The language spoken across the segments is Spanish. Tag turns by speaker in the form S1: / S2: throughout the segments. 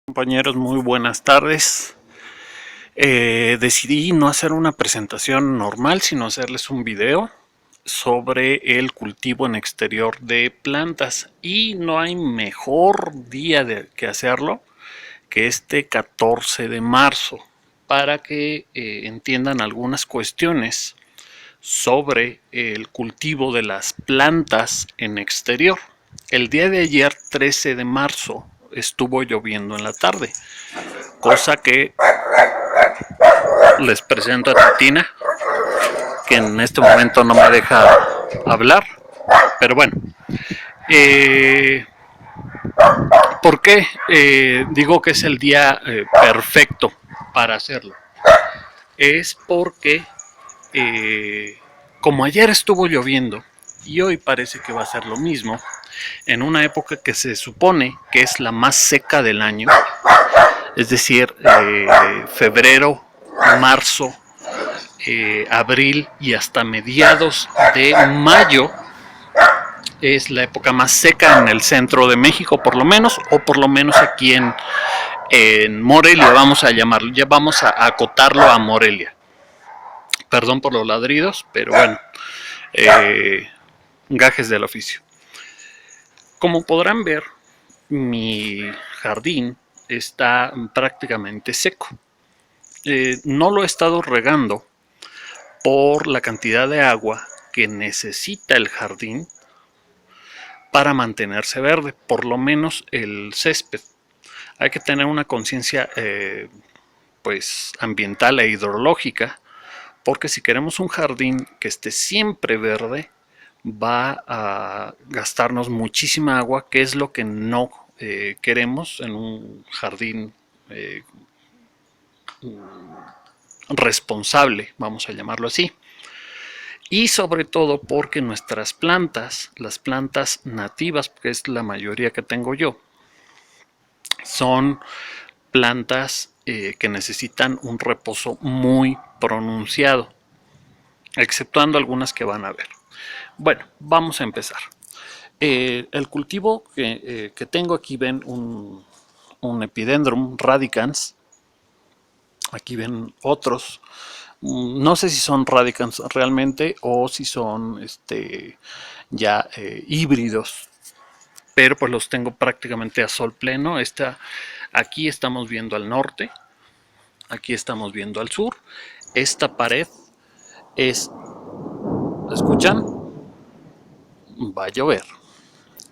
S1: Compañeros, muy buenas tardes. Decidí no hacer una presentación normal, sino hacerles un video sobre el cultivo en exterior de plantas. Y no hay mejor día que hacerlo que este 14 de marzo para que entiendan algunas cuestiones sobre el cultivo de las plantas en exterior. El día de ayer, 13 de marzo, estuvo lloviendo en la tarde, cosa que les presento a Titina, que en este momento no me deja hablar, pero bueno. Eh, ¿Por qué digo que es el día perfecto para hacerlo? Es porque como ayer estuvo lloviendo y hoy parece que va a ser lo mismo, en una época que se supone que es la más seca del año, es decir, febrero, marzo, abril y hasta mediados de mayo es la época más seca en el centro de México, por lo menos, o por lo menos aquí en Morelia, vamos a llamarlo, ya vamos a acotarlo a Morelia. Perdón por los ladridos, pero bueno, gajes del oficio. Como podrán ver, mi jardín está prácticamente seco. No lo he estado regando por la cantidad de agua que necesita el jardín para mantenerse verde, por lo menos el césped. Hay que tener una conciencia pues ambiental e hidrológica, porque si queremos un jardín que esté siempre verde, va a gastarnos muchísima agua, que es lo que no queremos en un jardín responsable, vamos a llamarlo así. Y sobre todo porque nuestras plantas, las plantas nativas, que es la mayoría que tengo yo, son plantas que necesitan un reposo muy pronunciado, exceptuando algunas que van a ver. Bueno, vamos a empezar. El cultivo que tengo aquí, ven un Epidendrum radicans. Aquí ven otros. No sé si son radicans realmente o si son ya híbridos, pero pues los tengo prácticamente a sol pleno. Aquí estamos viendo al norte, aquí estamos viendo al sur. Esta pared es, ¿escuchan? Va a llover.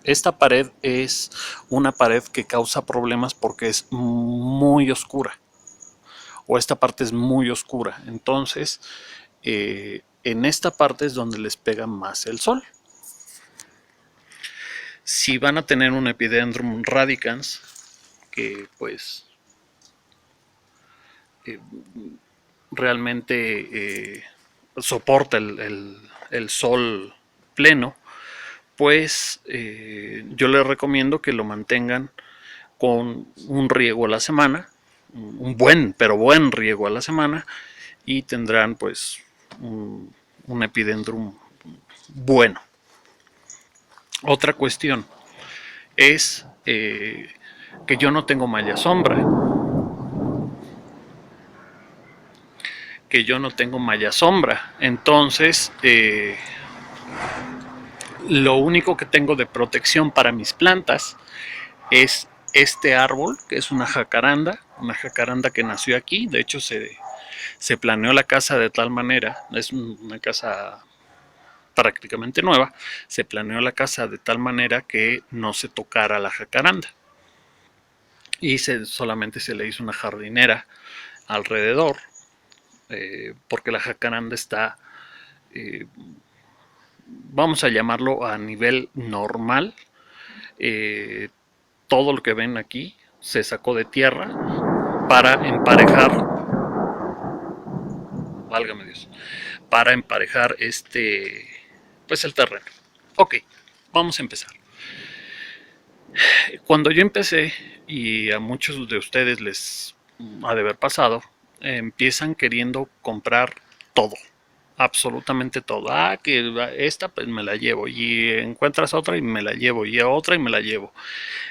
S1: Esta pared es una pared que causa problemas porque es muy oscura, o esta parte es muy oscura. Entonces, en esta parte es donde les pega más el sol. Si van a tener un Epidendrum radicans, que pues realmente soporta el sol pleno, pues yo les recomiendo que lo mantengan con un riego a la semana, un buen, pero buen riego a la semana, y tendrán pues un epidendrum bueno. Otra cuestión es que yo no tengo malla sombra, entonces lo único que tengo de protección para mis plantas es este árbol, que es una jacaranda que nació aquí. De hecho se planeó la casa de tal manera, es una casa prácticamente nueva, se planeó la casa de tal manera que no se tocara la jacaranda y solamente se le hizo una jardinera alrededor, porque la jacaranda está, vamos a llamarlo a nivel normal. Todo lo que ven aquí se sacó de tierra para emparejar, válgame Dios, para emparejar pues el terreno. Ok, vamos a empezar. Cuando yo empecé, y a muchos de ustedes les ha de haber pasado, empiezan queriendo comprar todo. absolutamente todo. Que esta pues me la llevo, y encuentras otra y me la llevo, y otra y me la llevo.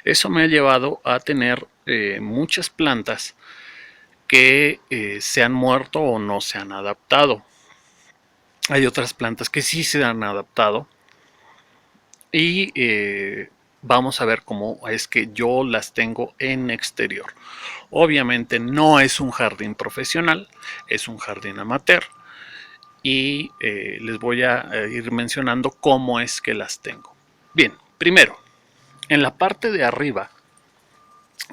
S1: Eso me ha llevado a tener muchas plantas que se han muerto o no se han adaptado. Hay otras plantas que sí se han adaptado y vamos a ver cómo es que yo las tengo en exterior. Obviamente no es un jardín profesional, es un jardín amateur, y les voy a ir mencionando cómo es que las tengo. Bien, primero, en la parte de arriba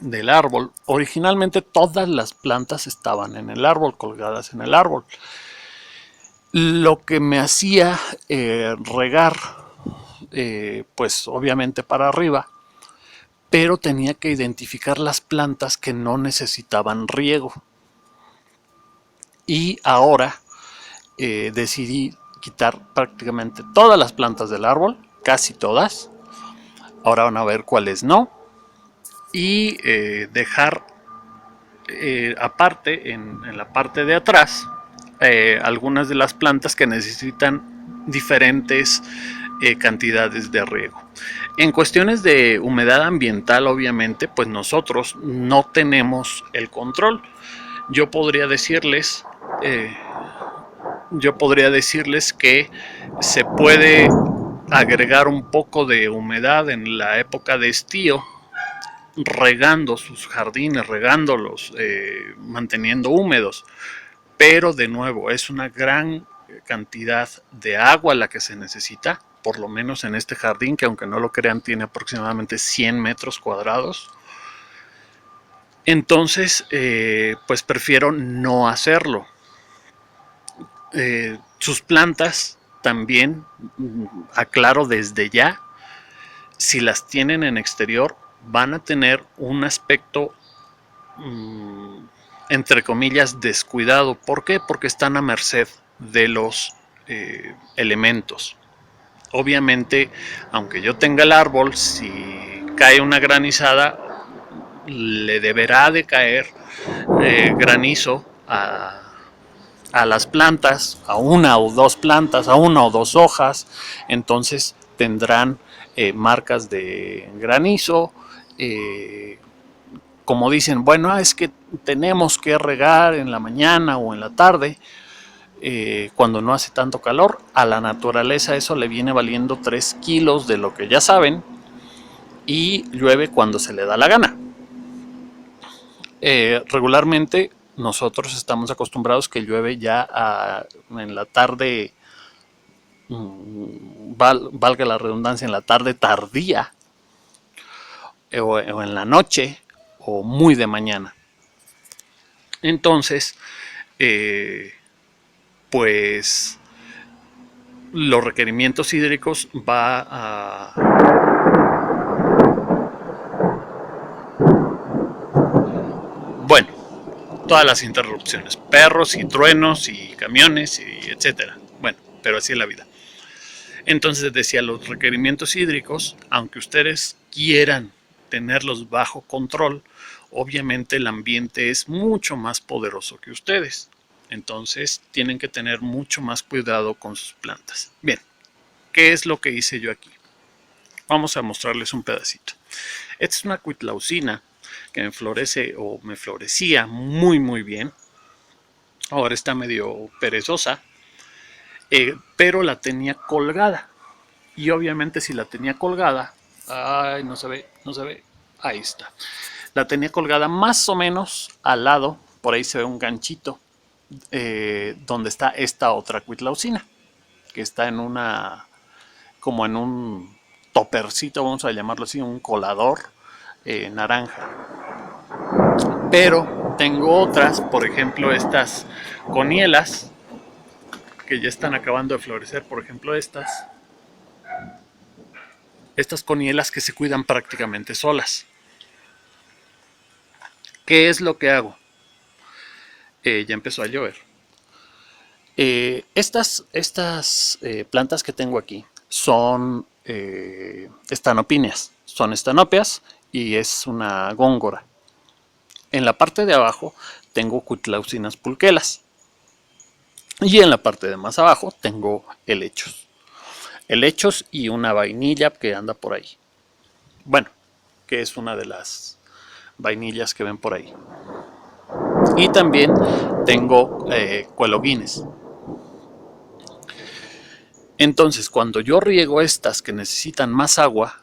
S1: del árbol, originalmente todas las plantas estaban en el árbol, colgadas en el árbol. Lo que me hacía regar, pues obviamente para arriba, pero tenía que identificar las plantas que no necesitaban riego. Y ahora decidí quitar prácticamente todas las plantas del árbol, casi todas. Ahora van a ver cuáles no. Y dejar aparte en la parte de atrás algunas de las plantas que necesitan diferentes cantidades de riego. En cuestiones de humedad ambiental, obviamente, pues nosotros no tenemos el control. Yo podría decirles eh, que se puede agregar un poco de humedad en la época de estío, regando sus jardines, regándolos, manteniendo húmedos. Pero de nuevo, es una gran cantidad de agua la que se necesita, por lo menos en este jardín, que aunque no lo crean tiene aproximadamente 100 metros cuadrados. Entonces, pues prefiero no hacerlo. Sus plantas también, aclaro desde ya, si las tienen en exterior, van a tener un aspecto entre comillas descuidado. ¿Por qué? Porque están a merced de los elementos. Obviamente, aunque yo tenga el árbol, si cae una granizada, le deberá de caer granizo a las plantas, a una o dos plantas, a una o dos hojas. Entonces tendrán marcas de granizo. Como dicen, bueno, es que tenemos que regar en la mañana o en la tarde, cuando no hace tanto calor. A la naturaleza eso le viene valiendo 3 kilos de lo que ya saben, y llueve cuando se le da la gana. Regularmente nosotros estamos acostumbrados que llueve ya en la tarde, valga la redundancia, en la tarde tardía, o en la noche, o muy de mañana. Entonces, pues los requerimientos hídricos va a... Bueno, todas las interrupciones, perros y truenos y camiones y etcétera. Bueno, pero así es la vida. Entonces decía, los requerimientos hídricos, aunque ustedes quieran tenerlos bajo control, obviamente el ambiente es mucho más poderoso que ustedes. Entonces tienen que tener mucho más cuidado con sus plantas. Bien, ¿qué es lo que hice yo aquí? Vamos a mostrarles un pedacito. Esta es una cuitlaucina que me florece, o me florecía muy bien. Ahora está medio perezosa, pero la tenía colgada. Y obviamente si la tenía colgada, ay, no se ve, ahí está. La tenía colgada más o menos al lado, por ahí se ve un ganchito, donde está esta otra cuitlaucina, que está en una, como en un topercito, vamos a llamarlo así, un colador naranja. Pero tengo otras, por ejemplo estas conielas, que ya están acabando de florecer. Por ejemplo estas conielas que se cuidan prácticamente solas. ¿Qué es lo que hago? Ya empezó a llover. Estas plantas que tengo aquí son estanopíneas. Son estanópeas y es una góngora. En la parte de abajo tengo cuitlaucinas pulquelas. Y en la parte de más abajo tengo helechos. Helechos y una vainilla que anda por ahí. Bueno, que es una de las vainillas que ven por ahí. Y también tengo cueloguines. Entonces, cuando yo riego estas que necesitan más agua,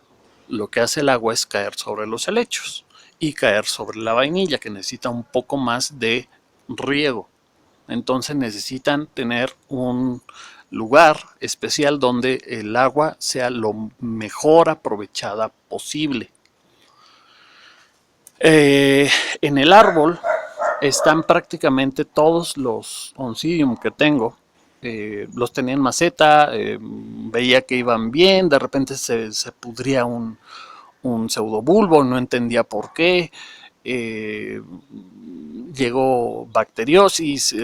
S1: lo que hace el agua es caer sobre los helechos y caer sobre la vainilla, que necesita un poco más de riego. Entonces necesitan tener un lugar especial donde el agua sea lo mejor aprovechada posible. En el árbol están prácticamente todos los oncidium que tengo. Los tenía en maceta, veía que iban bien, de repente se pudría un pseudobulbo, no entendía por qué. Llegó bacteriosis,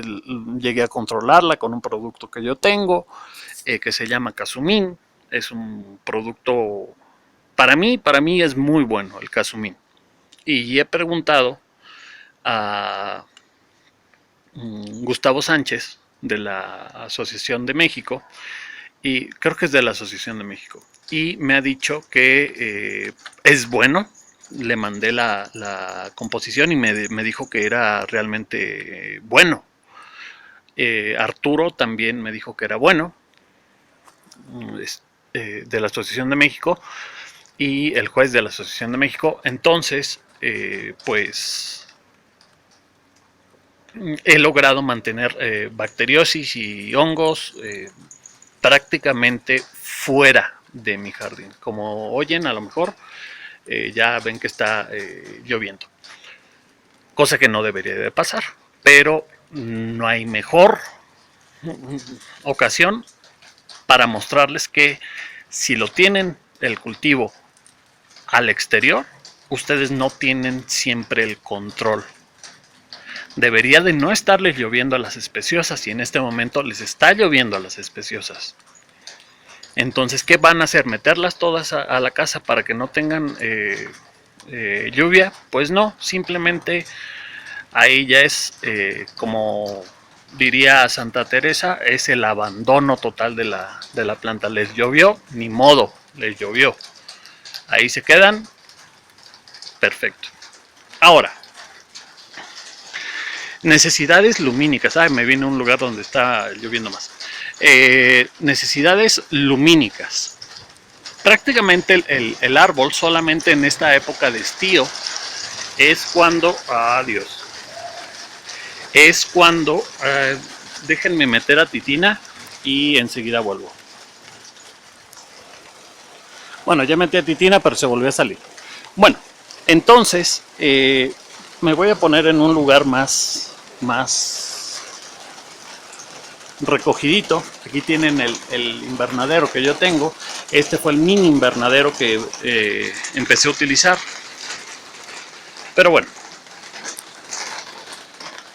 S1: llegué a controlarla con un producto que yo tengo, que se llama Casumín. Es un producto, para mí es muy bueno el Casumín. Y he preguntado a Gustavo Sánchez de la Asociación de México, y creo que es de la Asociación de México, y me ha dicho que es bueno. Le mandé la composición y me dijo que era realmente bueno. Arturo también me dijo que era bueno, de la Asociación de México, y el juez de la Asociación de México. Entonces, pues he logrado mantener bacteriosis y hongos prácticamente fuera de mi jardín. Como oyen, a lo mejor ya ven que está lloviendo, cosa que no debería de pasar, pero no hay mejor ocasión para mostrarles que si lo tienen el cultivo al exterior, ustedes no tienen siempre el control. Debería de no estarles lloviendo a las especiosas, y en este momento les está lloviendo a las especiosas. Entonces, ¿qué van a hacer? ¿Meterlas todas a la casa para que no tengan lluvia? Pues no, simplemente ahí ya es, como diría Santa Teresa, es el abandono total de la planta. Les llovió, ni modo, les llovió. Ahí se quedan, perfecto. Ahora, necesidades lumínicas. Me viene un lugar donde está lloviendo más. Necesidades lumínicas. Prácticamente el árbol solamente en esta época de estío es cuando... Adiós. Es cuando... déjenme meter a Titina y enseguida vuelvo. Bueno, ya metí a Titina, pero se volvió a salir. Bueno, entonces me voy a poner en un lugar más recogidito. Aquí tienen el invernadero que yo tengo. Este fue el mini invernadero que empecé a utilizar. Pero bueno,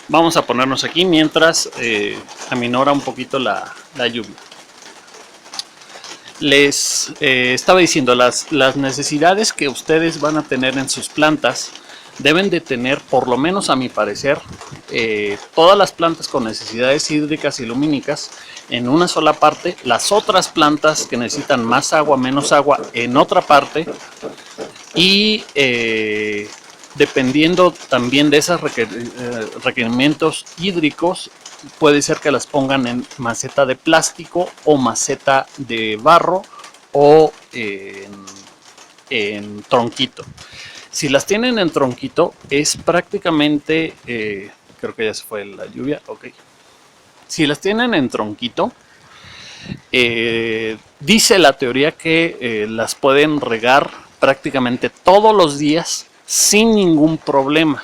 S1: vamos a ponernos aquí mientras aminora un poquito la lluvia. Les estaba diciendo, las necesidades que ustedes van a tener en sus plantas deben de tener, por lo menos a mi parecer, todas las plantas con necesidades hídricas y lumínicas en una sola parte, las otras plantas que necesitan más agua, menos agua en otra parte, y dependiendo también de esos requerimientos hídricos, puede ser que las pongan en maceta de plástico o maceta de barro o en tronquito. Si las tienen en tronquito, es prácticamente, creo que ya se fue la lluvia, ok. Si las tienen en tronquito, dice la teoría que las pueden regar prácticamente todos los días sin ningún problema.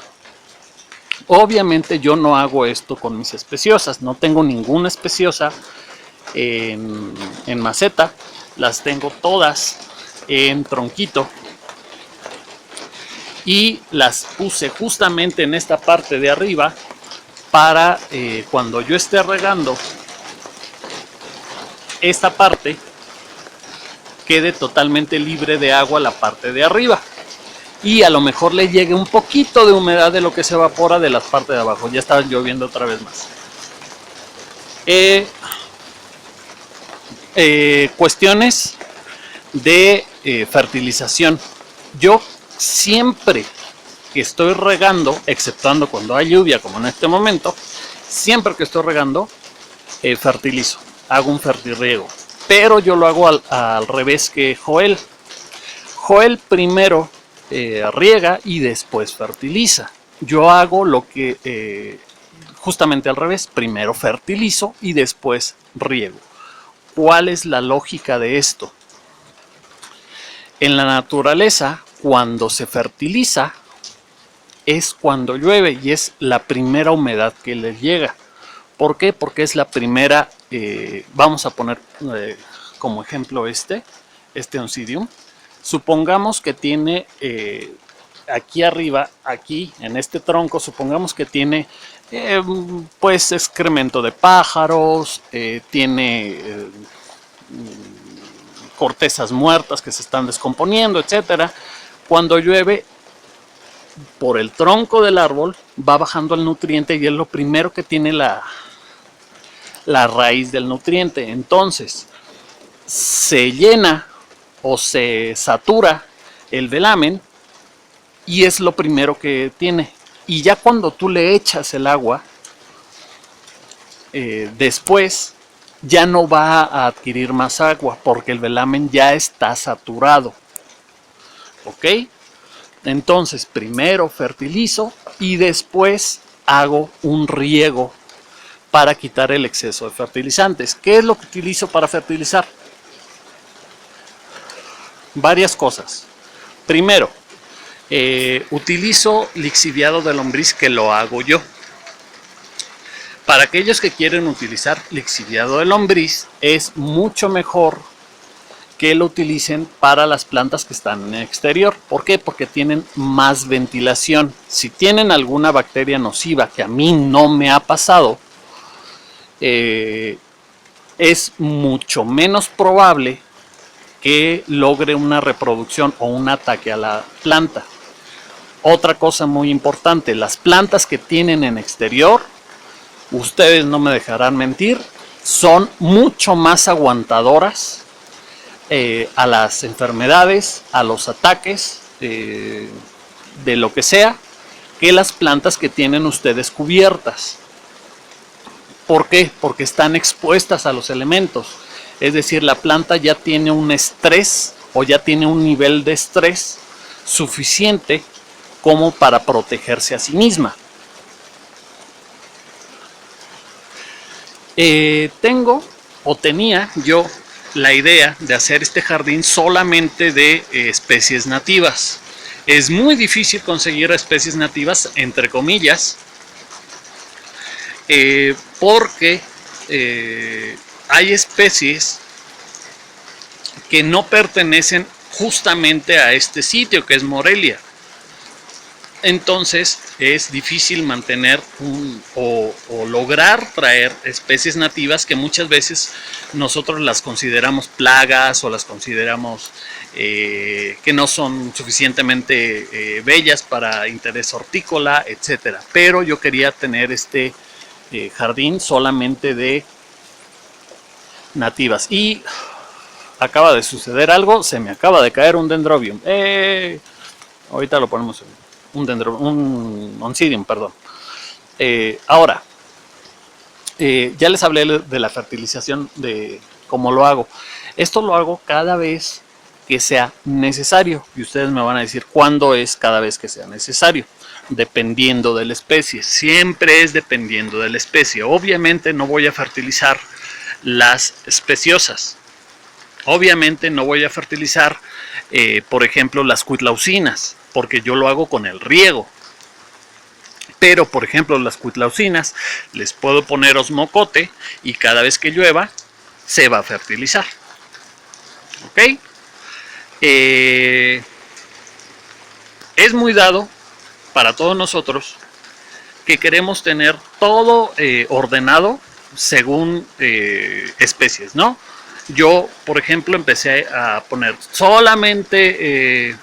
S1: Obviamente yo no hago esto con mis especiosas, no tengo ninguna especiosa en maceta, las tengo todas en tronquito. Y las puse justamente en esta parte de arriba para cuando yo esté regando esta parte quede totalmente libre de agua la parte de arriba, y a lo mejor le llegue un poquito de humedad de lo que se evapora de las partes de abajo. Ya está lloviendo otra vez más. Cuestiones de fertilización. Yo siempre que estoy regando, exceptuando cuando hay lluvia como en este momento, siempre que estoy regando, fertilizo, hago un fertirriego. Pero yo lo hago al revés que Joel. Joel primero riega y después fertiliza. Yo hago lo que justamente al revés, primero fertilizo y después riego. ¿Cuál es la lógica de esto? En la naturaleza, cuando se fertiliza, es cuando llueve y es la primera humedad que les llega. ¿Por qué? Porque es la primera, vamos a poner como ejemplo este Oncidium. Supongamos que tiene aquí arriba, aquí en este tronco, supongamos que tiene pues excremento de pájaros, tiene cortezas muertas que se están descomponiendo, etcétera. Cuando llueve, por el tronco del árbol va bajando el nutriente y es lo primero que tiene la raíz del nutriente. Entonces se llena o se satura el velamen y es lo primero que tiene. Y ya cuando tú le echas el agua, después ya no va a adquirir más agua porque el velamen ya está saturado. ¿Ok? Entonces primero fertilizo y después hago un riego para quitar el exceso de fertilizantes. ¿Qué es lo que utilizo para fertilizar? Varias cosas. Primero, utilizo lixiviado de lombriz, que lo hago yo. Para aquellos que quieren utilizar lixiviado de lombriz, es mucho mejor que lo utilicen para las plantas que están en el exterior. ¿Por qué? Porque tienen más ventilación. Si tienen alguna bacteria nociva, que a mí no me ha pasado, es mucho menos probable que logre una reproducción o un ataque a la planta. Otra cosa muy importante, las plantas que tienen en exterior, ustedes no me dejarán mentir, son mucho más aguantadoras a las enfermedades, a los ataques de lo que sea, que las plantas que tienen ustedes cubiertas. ¿Por qué? Porque están expuestas a los elementos. Es decir, la planta ya tiene un estrés o ya tiene un nivel de estrés suficiente como para protegerse a sí misma. Tenía yo la idea de hacer este jardín solamente de especies nativas. Es muy difícil conseguir especies nativas, entre comillas, porque hay especies que no pertenecen justamente a este sitio, que es Morelia. Entonces es difícil mantener o lograr traer especies nativas que muchas veces nosotros las consideramos plagas o las consideramos que no son suficientemente bellas para interés hortícola, etcétera. Pero yo quería tener este jardín solamente de nativas. Y acaba de suceder algo, se me acaba de caer un dendrobium. Ahorita lo ponemos en un oncidium, perdón. Ahora, ya les hablé de la fertilización, de cómo lo hago. Esto lo hago cada vez que sea necesario. Y ustedes me van a decir cuándo es cada vez que sea necesario. Dependiendo de la especie. Siempre es dependiendo de la especie. Obviamente no voy a fertilizar las especiosas. Obviamente no voy a fertilizar, por ejemplo, las cuitlaucinas, porque yo lo hago con el riego. Pero, por ejemplo, las cuitlaucinas les puedo poner osmocote y cada vez que llueva se va a fertilizar. ¿Ok? Es muy dado para todos nosotros que queremos tener todo ordenado según especies, ¿no? Yo, por ejemplo, empecé a poner solamente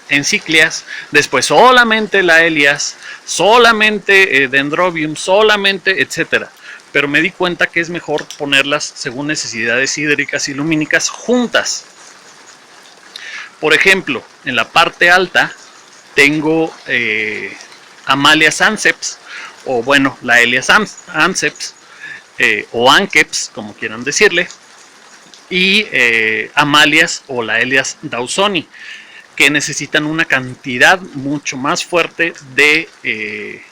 S1: enciclias, después solamente laelias, solamente dendrobium, solamente, etcétera. pero me di cuenta que es mejor ponerlas según necesidades hídricas y lumínicas juntas. Por ejemplo, en la parte alta tengo Amalias anceps, o bueno, la Elias anceps, o anceps, como quieran decirle, y Amalias o la Elias dawsoni, que necesitan una cantidad mucho más fuerte de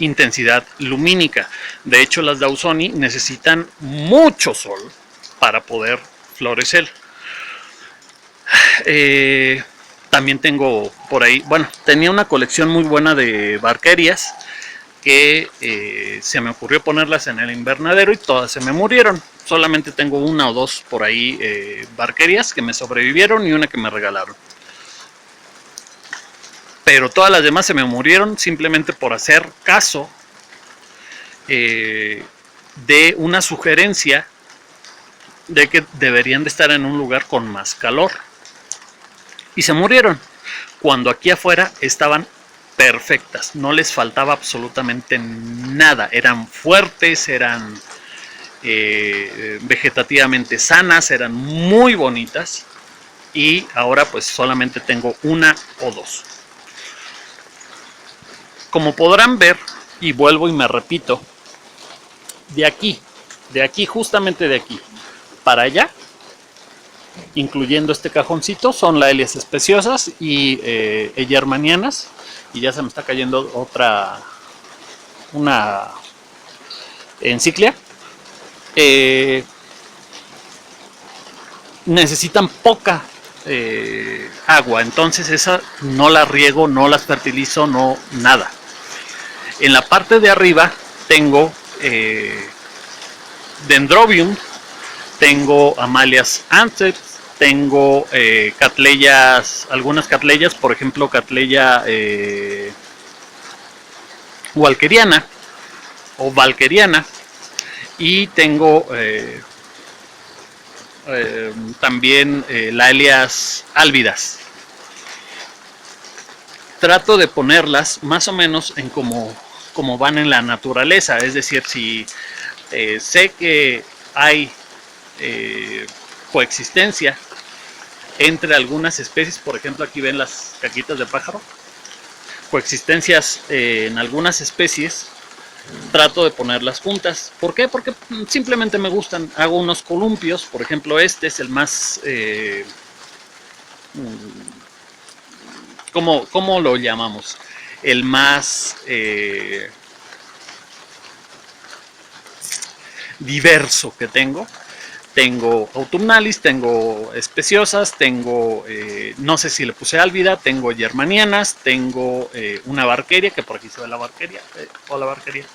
S1: intensidad lumínica. De hecho, las dawsoni necesitan mucho sol para poder florecer. También tengo por ahí, bueno, tenía una colección muy buena de barquerias que se me ocurrió ponerlas en el invernadero y todas se me murieron. Solamente tengo una o dos por ahí barquerias que me sobrevivieron y una que me regalaron. Pero todas las demás se me murieron simplemente por hacer caso de una sugerencia de que deberían de estar en un lugar con más calor. Y se murieron, cuando aquí afuera estaban perfectas, no les faltaba absolutamente nada, eran fuertes, eran vegetativamente sanas, eran muy bonitas, y ahora pues solamente tengo una o dos. Como podrán ver, y vuelvo y me repito, de aquí, justamente de aquí para allá, incluyendo este cajoncito, son laelias especiosas y eyermanianas. Y ya se me está cayendo una enciclia. Necesitan poca agua, entonces esa no la riego, no las fertilizo, no nada. En la parte de arriba tengo dendrobium, tengo Amalias anceps, tengo catleyas, algunas catleyas, por ejemplo catleya walkeriana o valkeriana, y tengo también laelias álvidas. Trato de ponerlas más o menos en como van en la naturaleza, es decir, si sé que hay coexistencia entre algunas especies, por ejemplo aquí ven las caquitas de pájaro, coexistencias en algunas especies, trato de ponerlas juntas. ¿Por qué? Porque simplemente me gustan. Hago unos columpios, por ejemplo este es el más ¿cómo lo llamamos? El más diverso que tengo. Tengo autumnalis, tengo especiosas, tengo, no sé si le puse álvida, tengo germanianas, tengo una barqueria, que por aquí se ve la barqueria, o la barqueria.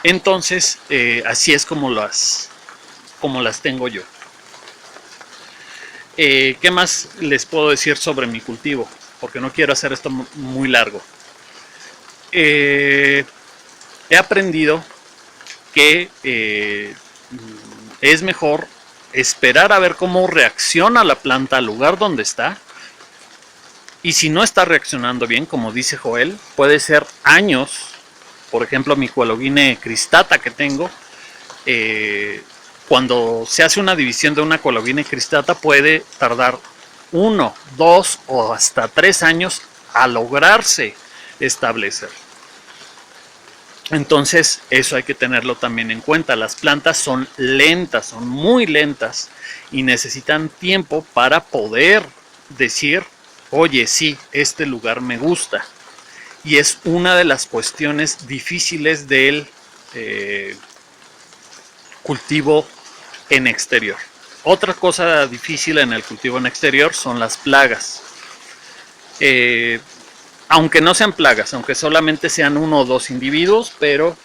S1: Entonces, así es como las tengo yo. ¿Qué más les puedo decir sobre mi cultivo? Porque no quiero hacer esto muy largo. He aprendido que es mejor esperar a ver cómo reacciona la planta al lugar donde está. Y si no está reaccionando bien, como dice Joel, puede ser años. Por ejemplo, mi Coelogine cristata que tengo, cuando se hace una división de una Coelogine cristata puede tardar 1, 2 o hasta 3 años a lograrse establecer. Entonces eso hay que tenerlo también en cuenta. Las plantas son lentas, son muy lentas y necesitan tiempo para poder decir, oye, sí, este lugar me gusta. Y es una de las cuestiones difíciles del cultivo en exterior. Otra cosa difícil en el cultivo en exterior son las plagas. Aunque no sean plagas, aunque solamente sean 1 o 2 individuos, pero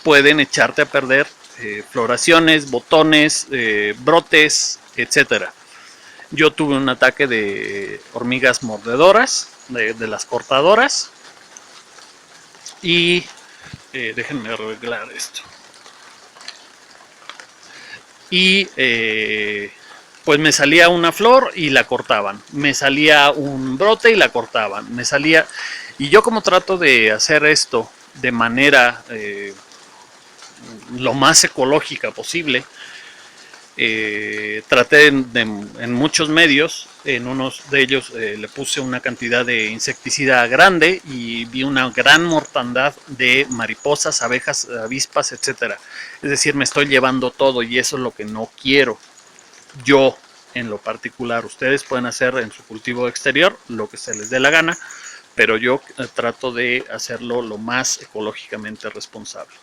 S1: pueden echarte a perder floraciones, botones, brotes, etcétera. Yo tuve un ataque de hormigas mordedoras, de las cortadoras, y déjenme arreglar esto. Y pues me salía una flor y la cortaban, me salía un brote y la cortaban, me salía, y yo como trato de hacer esto de manera lo más ecológica posible. Traté en muchos medios, en unos de ellos le puse una cantidad de insecticida grande y vi una gran mortandad de mariposas, abejas, avispas, etcétera. Es decir, me estoy llevando todo y eso es lo que no quiero yo en lo particular. Ustedes pueden hacer en su cultivo exterior lo que se les dé la gana, pero yo trato de hacerlo lo más ecológicamente responsable.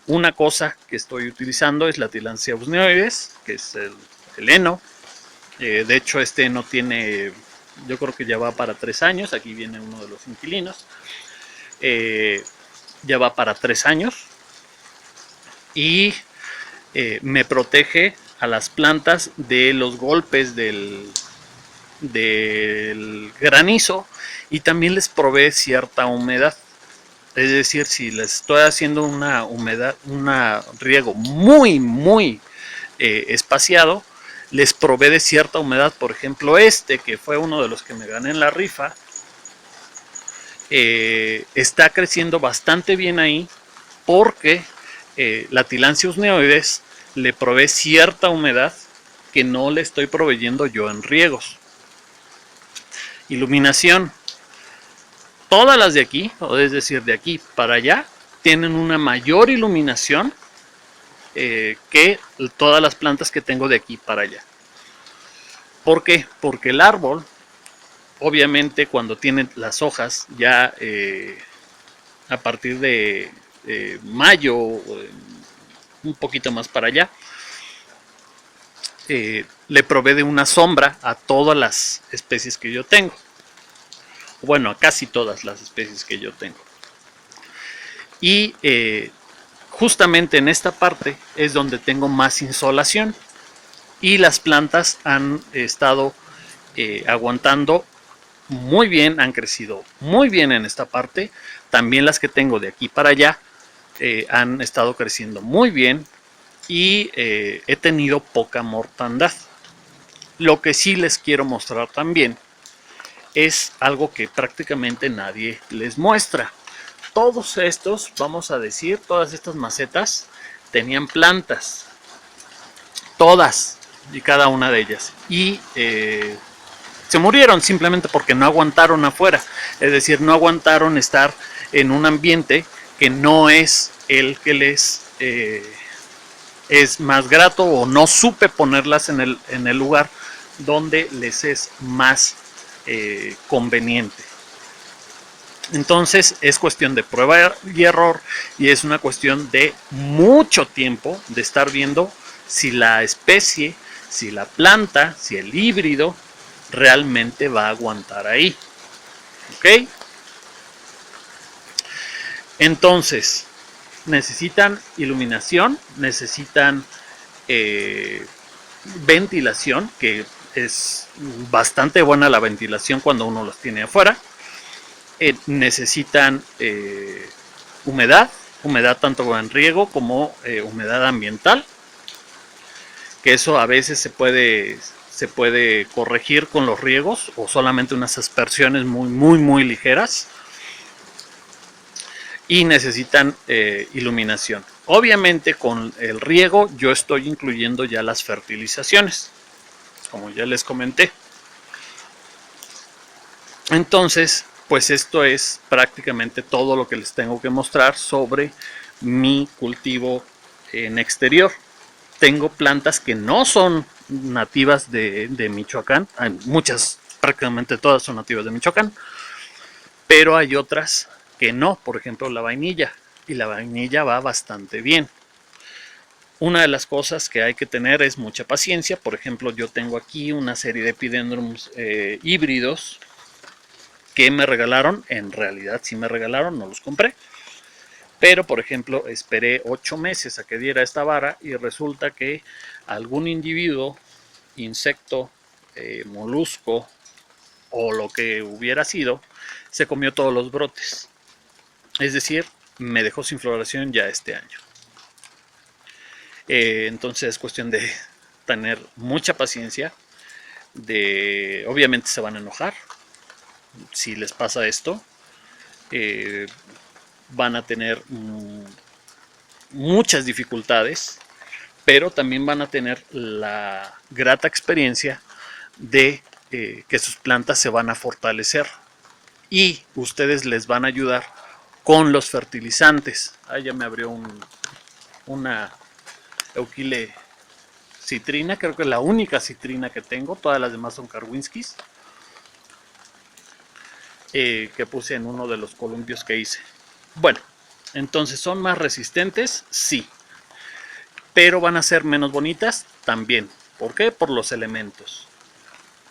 S1: Una cosa que estoy utilizando es la Tillandsia usneoides, que es el heno. De hecho, este heno tiene, yo creo que ya va para 3 años. Aquí viene uno de los inquilinos. Ya va para 3 años. Y me protege a las plantas de los golpes del granizo y también les provee cierta humedad. Es decir, si les estoy haciendo una humedad, un riego muy espaciado, les provee de cierta humedad. Por ejemplo, que fue uno de los que me gané en la rifa, está creciendo bastante bien ahí porque la Tillandsia usneoides le provee cierta humedad que no le estoy proveyendo yo en riegos. Iluminación. Todas las de aquí, es decir, de aquí para allá, tienen una mayor iluminación que todas las plantas que tengo de aquí para allá. ¿Por qué? Porque el árbol, obviamente, cuando tiene las hojas ya a partir de mayo, un poquito más para allá, le provee de una sombra a todas las especies que yo tengo. Bueno, a casi todas las especies que yo tengo. Y justamente en esta parte es donde tengo más insolación y las plantas han estado aguantando muy bien, han crecido muy bien en esta parte. También las que tengo de aquí para allá han estado creciendo muy bien y he tenido poca mortandad. Lo que sí les quiero mostrar también es algo que prácticamente nadie les muestra. Todos estos, vamos a decir, todas estas macetas tenían plantas, todas y cada una de ellas, y se murieron simplemente porque no aguantaron afuera. Es decir, no aguantaron estar en un ambiente que no es el que les es más grato, o no supe ponerlas en el lugar donde les es más conveniente. Entonces es cuestión de prueba y error y es una cuestión de mucho tiempo de estar viendo si la especie, si la planta, si el híbrido realmente va a aguantar ahí. ¿Ok? Entonces, necesitan iluminación, necesitan ventilación, que es bastante buena la ventilación cuando uno los tiene afuera. Necesitan humedad tanto en riego como humedad ambiental, que eso a veces se puede corregir con los riegos o solamente unas aspersiones muy ligeras. Y necesitan iluminación. Obviamente con el riego yo estoy incluyendo ya las fertilizaciones, como ya les comenté. Entonces, pues esto es prácticamente todo lo que les tengo que mostrar sobre mi cultivo en exterior. Tengo plantas que no son nativas de Michoacán, hay muchas, prácticamente todas son nativas de Michoacán, pero hay otras que no, por ejemplo la vainilla, y la vainilla va bastante bien. Una de las cosas que hay que tener es mucha paciencia. Por ejemplo, yo tengo aquí una serie de epidendrums híbridos que me regalaron. En realidad sí me regalaron, no los compré. Pero, por ejemplo, esperé 8 meses a que diera esta vara y resulta que algún individuo, insecto, molusco o lo que hubiera sido, se comió todos los brotes. Es decir, me dejó sin floración ya este año. Entonces es cuestión de tener mucha paciencia. Obviamente se van a enojar si les pasa esto. van a tener muchas dificultades, pero también van a tener la grata experiencia de que sus plantas se van a fortalecer y ustedes les van a ayudar con los fertilizantes. Ah, ya me abrió una Euquile citrina, creo que es la única citrina que tengo, todas las demás son Karwinskis, que puse en uno de los columpios que hice. Bueno, entonces son más resistentes, sí, pero van a ser menos bonitas también. ¿Por qué? Por los elementos.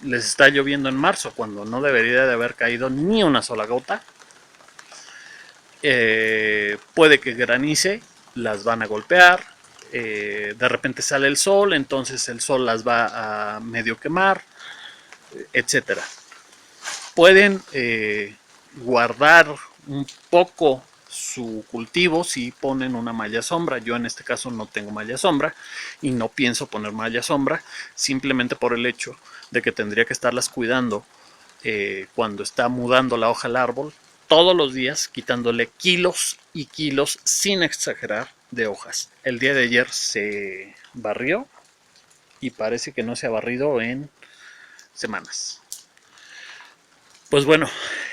S1: Les está lloviendo en marzo cuando no debería de haber caído ni una sola gota. Puede que granice, las van a golpear. De repente sale el sol, entonces el sol las va a medio quemar, etcétera. Pueden guardar un poco su cultivo si ponen una malla sombra. Yo en este caso no tengo malla sombra y no pienso poner malla sombra, simplemente por el hecho de que tendría que estarlas cuidando cuando está mudando la hoja al árbol todos los días, quitándole kilos y kilos, sin exagerar, de hojas. El día de ayer se barrió y parece que no se ha barrido en semanas. Pues bueno,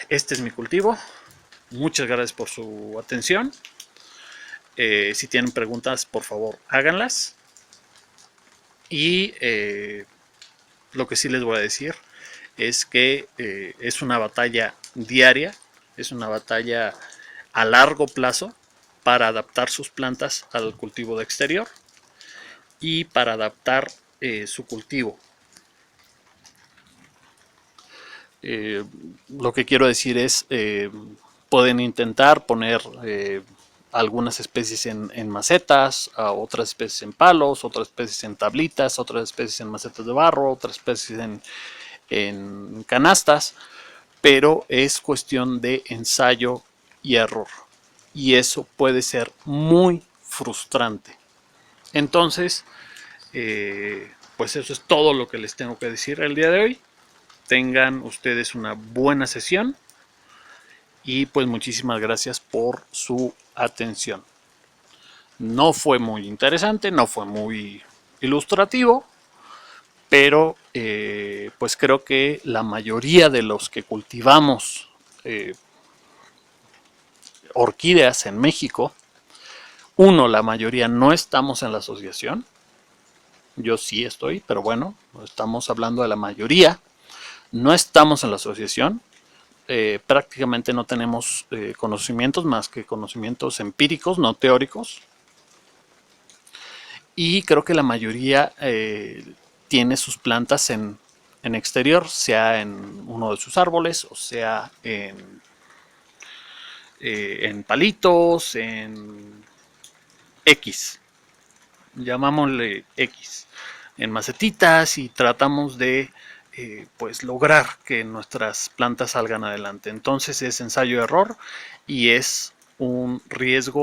S1: este es mi cultivo. Muchas gracias por su atención. Si tienen preguntas, por favor, háganlas. Y lo que sí les voy a decir es que es una batalla diaria, es una batalla a largo plazo para adaptar sus plantas al cultivo de exterior y para adaptar su cultivo. Lo que quiero decir es, pueden intentar poner algunas especies en macetas, otras especies en palos, otras especies en tablitas, otras especies en macetas de barro, otras especies en canastas, pero es cuestión de ensayo y error. Y eso puede ser muy frustrante. Entonces, pues eso es todo lo que les tengo que decir el día de hoy. Tengan ustedes una buena sesión y pues muchísimas gracias por su atención. No fue muy interesante, no fue muy ilustrativo, pero pues creo que la mayoría de los que cultivamos orquídeas en México, la mayoría no estamos en la asociación. Yo sí estoy, pero bueno, estamos hablando de la mayoría. No estamos en la asociación, prácticamente no tenemos conocimientos más que conocimientos empíricos, no teóricos. Y creo que la mayoría tiene sus plantas en exterior, sea en uno de sus árboles, o sea en palitos, en X, llamámosle X, en macetitas, y tratamos de pues lograr que nuestras plantas salgan adelante. Entonces es ensayo-error y es un riesgo